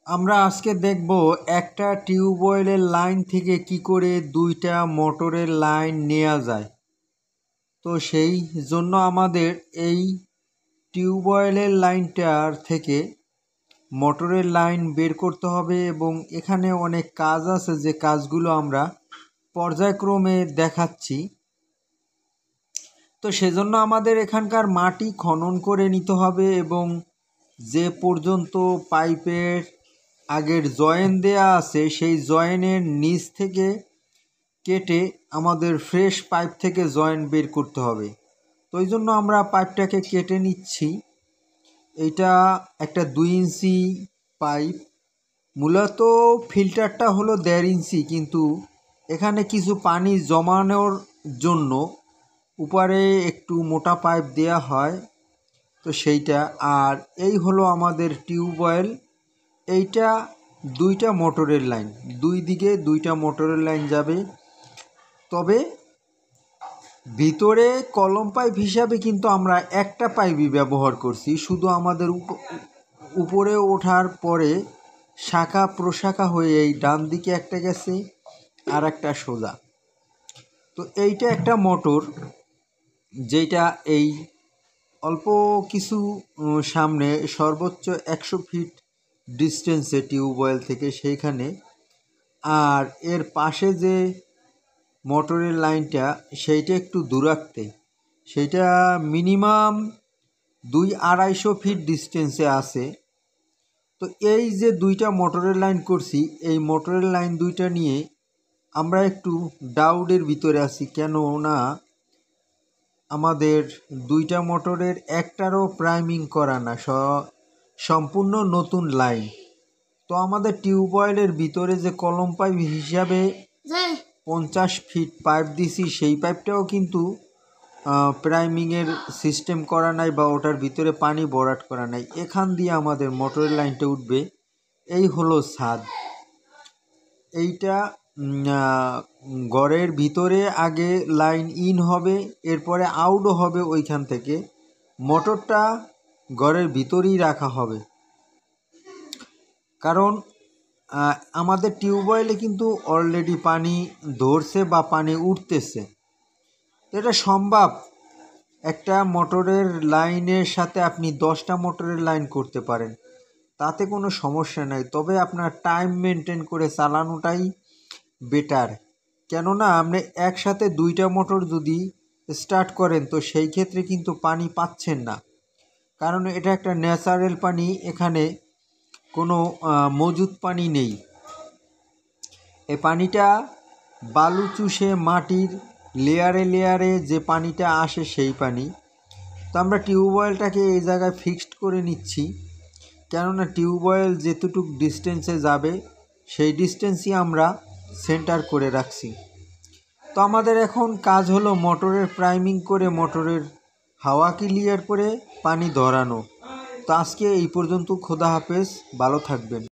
আমরা আজকে দেখব একটা টিউবওয়েলের লাইন থেকে কি করে দুইটা মোটরের লাইন নেওয়া যায়। তো সেই জন্য আমাদের এই টিউবওয়েলের লাইনটার থেকে মোটরের লাইন বের করতে হবে এবং এখানে অনেক কাজ আছে যে কাজগুলো আমরা পর্যায়ক্রমে দেখাচ্ছি। তো সেজন্য আমাদের এখানকার মাটি খনন করে নিতে হবে এবং যে পর্যন্ত পাইপের আগের জয়েন দেয়া আছে সেই জয়েনের নিচ থেকে কেটে আমাদের ফ্রেশ পাইপ থেকে জয়েন বের করতে হবে। তো এই জন্য আমরা পাইপটাকে কেটে নিচ্ছি। এইটা একটা 2 ইঞ্চি পাইপ, মূলত ফিল্টারটা হলো 1.5 ইঞ্চি, কিন্তু এখানে কিছু পানি জমানোর জন্য উপরে একটু মোটা পাইপ দেয়া হয়, তো সেইটা। আর এই হলো আমাদের টিউবওয়েল। এইটা দুইটা মোটরের লাইন, দুই দিকে দুইটা মোটরের লাইন যাবে। তবে ভিতরে কলম পাইপ হিসাবে কিন্তু আমরা একটা পাইপই ব্যবহার করছি, শুধু আমাদের উপরে ওঠার পরে শাখা প্রশাখা হয়ে এই ডান দিকে একটা গেছে আর একটা সোজা। তো এইটা একটা মোটর যেটা এই অল্প কিছু সামনে সর্বোচ্চ 100 ফিট ডিস্টেন্সে টিউবওয়েল থেকে সেইখানে। আর এর পাশে যে মোটরের লাইনটা সেইটা একটু দূরান্তে, সেইটা মিনিমাম 200-250 ফিট ডিস্টেন্সে আছে। তো এই যে দুইটা মোটরের লাইন করছি, এই মোটরের লাইন দুইটা নিয়ে আমরা একটু ডাউটের ভিতরে আছি, কেন না আমাদের দুইটা মোটরের একটারও প্রাইমিং করা না, সম্পূর্ণ নতুন লাইন। তো আমাদের টিউবওয়েলের ভিতরে যে কলম পাইপ হিসাবে 50 ফিট পাইপ দিছি, সেই পাইপটাও কিন্তু প্রাইমিংয়ের সিস্টেম করা নাই বা ওটার ভিতরে পানি ভরাট করা নাই। এখান দিয়ে আমাদের মোটরের লাইনটা উঠবে। এই হলো ছাদ। এইটা ঘরের ভিতরে আগে লাইন ইন হবে, এরপরে আউটও হবে ওইখান থেকে। মোটরটা ঘরের ভিতরেই রাখা হবে, কারণ আমাদের টিউবওয়েলে কিন্তু অলরেডি পানি ধরছে বা পানি উঠতেছে। এটা সম্ভব একটা মোটরের লাইনের সাথে আপনি 10টা মোটরের লাইন করতে পারেন, তাতে কোনো সমস্যা নাই। তবে আপনার টাইম মেনটেন করে চালানোটাই বেটার, কেননা আপনি একসাথে 2টা মোটর যদি স্টার্ট করেন তো সেই ক্ষেত্রে কিন্তু পানি পাচ্ছেন না, কারণ এটা একটা ন্যাচারাল পানি, এখানে কোনো মজুদ পানি নেই। এই পানিটা বালু চুষে মাটির লেয়ারে লেয়ারে যে পানিটা আসে সেই পানি। তো আমরা টিউবওয়েলটাকে এই জায়গায় ফিক্সড করে নিচ্ছি, কেননা টিউবওয়েল যেতটুক ডিস্টেন্সে যাবে সেই ডিস্টেন্সই আমরা সেন্টার করে রাখছি। তো আমাদের এখন কাজ হলো মোটরের প্রাইমিং করে মোটরের হাওয়া ক্লিয়ার করে পানি ধরানো। তো আজকে এই পর্যন্ত। খোদা হাফেজ, ভালো থাকবেন।